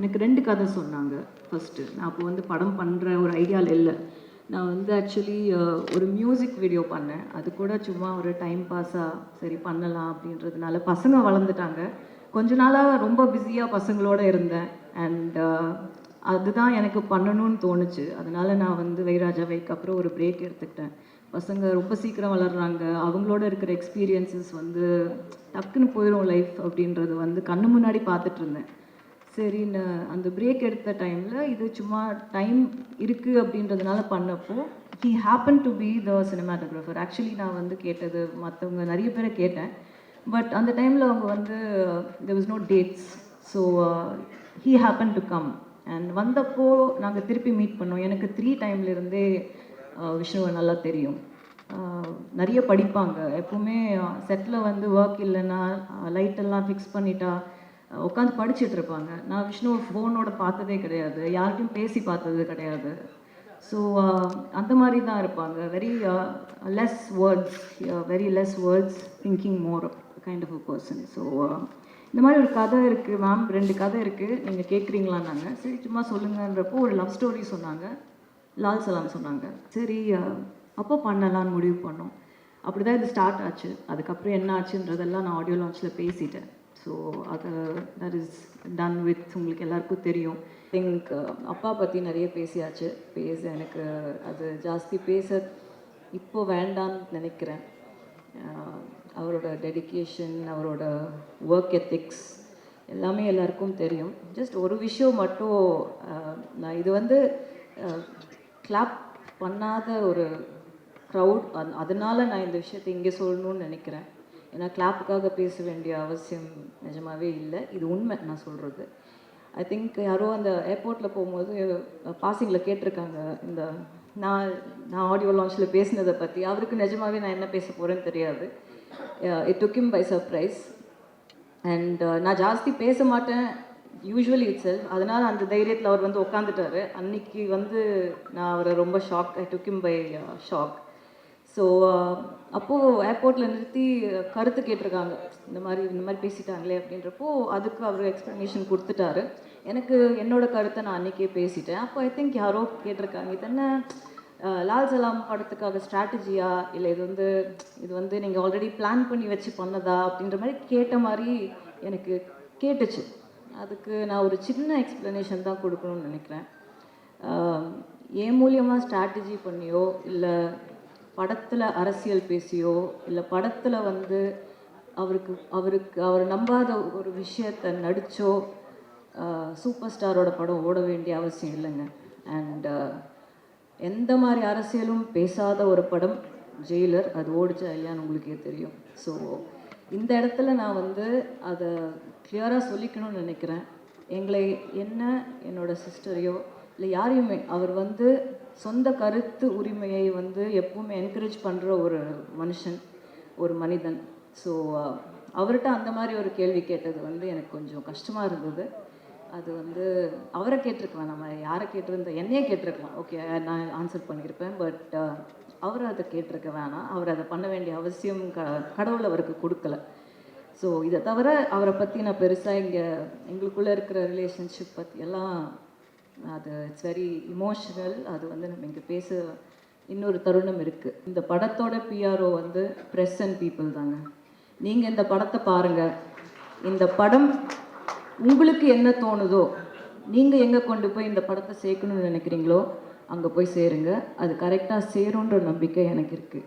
எனக்கு 2 கதை சொன்னாங்க ஃபஸ்ட்டு. நான் அப்போ வந்து படம் பண்ணுற ஒரு ஐடியாவில் இல்லை. நான் வந்து ஆக்சுவலி ஒரு மியூசிக் வீடியோ பண்ணேன். அது கூட சும்மா ஒரு டைம் பாஸாக சரி பண்ணலாம் அப்படின்றதுனால பசங்க வளர்ந்துட்டாங்க. கொஞ்ச நாளாக ரொம்ப பிஸியாக பசங்களோடு இருந்தேன். அண்ட் அதுதான் எனக்கு பண்ணணும்னு தோணுச்சு. அதனால நான் வந்து வைராஜா வைக்கு அப்புறம் ஒரு பிரேக் எடுத்துக்கிட்டேன். பசங்க ரொம்ப சீக்கிரம் வளர்கிறாங்க. அவங்களோட இருக்கிற எக்ஸ்பீரியன்ஸஸ் வந்து டக்குன்னு போயிடும் லைஃப் அப்படின்றது வந்து கண்ணு முன்னாடி பார்த்துட்டு இருந்தேன். சரின்னு அந்த பிரேக் எடுத்த டைமில் இது சும்மா டைம் இருக்குது அப்படின்றதுனால பண்ணப்போ he happen to be the cinematographer. Actually நான் வந்து கேட்டது மற்றவங்க நிறைய பேரை கேட்டேன். பட் அந்த டைமில் அவங்க வந்து there was no dates. So he happen to come and வந்தப்போ நாங்கள் திருப்பி மீட் பண்ணோம். எனக்கு 3 டைம்லேருந்தே விஷ்ணுவை நல்லா தெரியும். நிறைய படிப்பாங்க. எப்போவுமே செட்டில் வந்து ஒர்க் இல்லைன்னா லைட்டெல்லாம் ஃபிக்ஸ் பண்ணிட்டா உட்காந்து படிச்சுட்டு இருப்பாங்க. நான் விஷ்ணுவை ஃபோனோட பார்த்ததே கிடையாது, யார்கிட்டையும் பேசி பார்த்தது கிடையாது. ஸோ அந்த மாதிரி தான் இருப்பாங்க. Very less words thinking more kind of a person. So இந்த மாதிரி ஒரு கதை இருக்குது மேம், 2 கதை இருக்குது, நீங்கள் கேட்குறீங்களான்னாங்க. சரி சும்மா சொல்லுங்கன்றப்போ ஒரு லவ் ஸ்டோரி சொன்னாங்க, லால் சலாம் சொன்னாங்க. சரி அப்போ பண்ணலான்னு முடிவு பண்ணோம். அப்படி தான் இது ஸ்டார்ட் ஆச்சு. அதுக்கப்புறம் என்ன ஆச்சுன்றதெல்லாம் நான் ஆடியோ லான்ச்சில் பேசிட்டேன். ஸோ அது தட் இஸ் டன் வித். உங்களுக்கு எல்லாருக்கும் தெரியும். திங்க் அப்பா பற்றி நிறைய பேசியாச்சு. எனக்கு அது ஜாஸ்தி பேச இப்போ வேண்டான்னு நினைக்கிறேன். அவரோட டெடிக்கேஷன், அவரோட ஒர்க் எத்திக்ஸ் எல்லாமே எல்லாருக்கும் தெரியும். ஜஸ்ட் ஒரு விஷயம் மட்டும், நான் இது வந்து கிளாப் பண்ணாத ஒரு க்ரௌட், அதனால் நான் இந்த விஷயத்தை இங்கே சொல்லணும்னு நினைக்கிறேன். ஏன்னா கிளாப்புக்காக பேச வேண்டிய அவசியம் நிஜமாகவே இல்லை. இது உண்மை நான் சொல்கிறது. ஐ திங்க் யாரோ அந்த ஏர்போர்ட்டில் போகும்போது பாசிங்கில் கேட்டிருக்காங்க இந்த நான் ஆடியோ லான்ச்சில் பேசினதை பற்றி. அவருக்கு நிஜமாகவே நான் என்ன பேச போகிறேன்னு தெரியாது. It took him by surprise. And நான் ஜாஸ்தி பேச மாட்டேன் யூஸ்வலி இட் செல்ஃப். அதனால் அந்த தைரியத்தில் அவர் வந்து உட்காந்துட்டாரு. அன்னைக்கு வந்து நான் அவரை ரொம்ப shock, I took him by shock. So அப்போது ஏர்போர்ட்டில் நிறுத்தி கருத்து கேட்டிருக்காங்க, இந்த மாதிரி பேசிட்டாங்களே அப்படின்றப்போ அதுக்கு அவர் எக்ஸ்ப்ளனேஷன் கொடுத்துட்டாரு. எனக்கு என்னோட கருத்தை நான் அன்றைக்கே பேசிட்டேன். அப்போ ஐ திங்க் யாரோ கேட்டிருக்காங்க, இது என்ன லால் சலாம் படத்துக்காக ஸ்ட்ராட்டஜியா, இல்லை இது வந்து நீங்கள் ஆல்ரெடி பிளான் பண்ணி வச்சு பண்ணதா அப்படின்ற மாதிரி கேட்ட மாதிரி எனக்கு கேட்டுச்சு. அதுக்கு நான் ஒரு சின்ன எக்ஸ்ப்ளனேஷன் தான் கொடுக்கணும்னு நினைக்கிறேன். என் மூலியமாக ஸ்ட்ராட்டஜி பண்ணியோ, இல்லை படத்தில் அரசியல் பேசியோ, இல்லை படத்தில் வந்து அவர் நம்பாத ஒரு விஷயத்தை நடித்தோ சூப்பர் ஸ்டாரோட படம் ஓட வேண்டிய அவசியம் இல்லைங்க. அண்ட் எந்த மாதிரி அரசியலும் பேசாத ஒரு படம் ஜெயிலர், அது ஓடிச்சா இல்லையான்னு உங்களுக்கே தெரியும். ஸோ இந்த இடத்துல நான் வந்து அதை கிளியராக சொல்லிக்கணும்னு நினைக்கிறேன். என்னோட சிஸ்டரையோ இல்லை யாரையுமே அவர் வந்து சொந்த கருத்து உரிமையை வந்து எப்பவுமே என்கரேஜ் பண்ணுற ஒரு மனுஷன், ஒரு மனிதன். ஸோ அவர்கிட்ட அந்த மாதிரி ஒரு கேள்வி கேட்டது வந்து எனக்கு கொஞ்சம் கஷ்டமாக இருந்தது. அது வந்து அவரை கேட்டிருக்கலாம், நம்ம யாரை கேட்டிருந்தோம், என்னையே கேட்டிருக்கலாம், ஓகே நான் ஆன்சர் பண்ணியிருப்பேன். பட் அவர் அதை கேட்டிருக்க வேணாம். அவர் அதை பண்ண வேண்டிய அவசியம் கடவுள் அவருக்கு கொடுக்கல. ஸோ இதை தவிர அவரை பற்றி நான் பெருசாக எங்களுக்குள்ளே இருக்கிற ரிலேஷன்ஷிப் பற்றியெல்லாம் அது இட்ஸ் வெரி இமோஷனல். அது வந்து நம்ம இங்கே பேச இன்னொரு தருணம் இருக்குது. இந்த படத்தோட பிஆர்ஓ வந்து ப்ரெஸ் அண்ட் பீப்புள் தாங்க. நீங்கள் இந்த படத்தை பாருங்கள். இந்த படம் உங்களுக்கு என்ன தோணுதோ, நீங்கள் எங்கே கொண்டு போய் இந்த படத்தை சேர்க்கணும்னு நினைக்கிறீங்களோ அங்கே போய் சேருங்க. அது கரெக்டாக சேருன்ற நம்பிக்கை எனக்கு இருக்குது.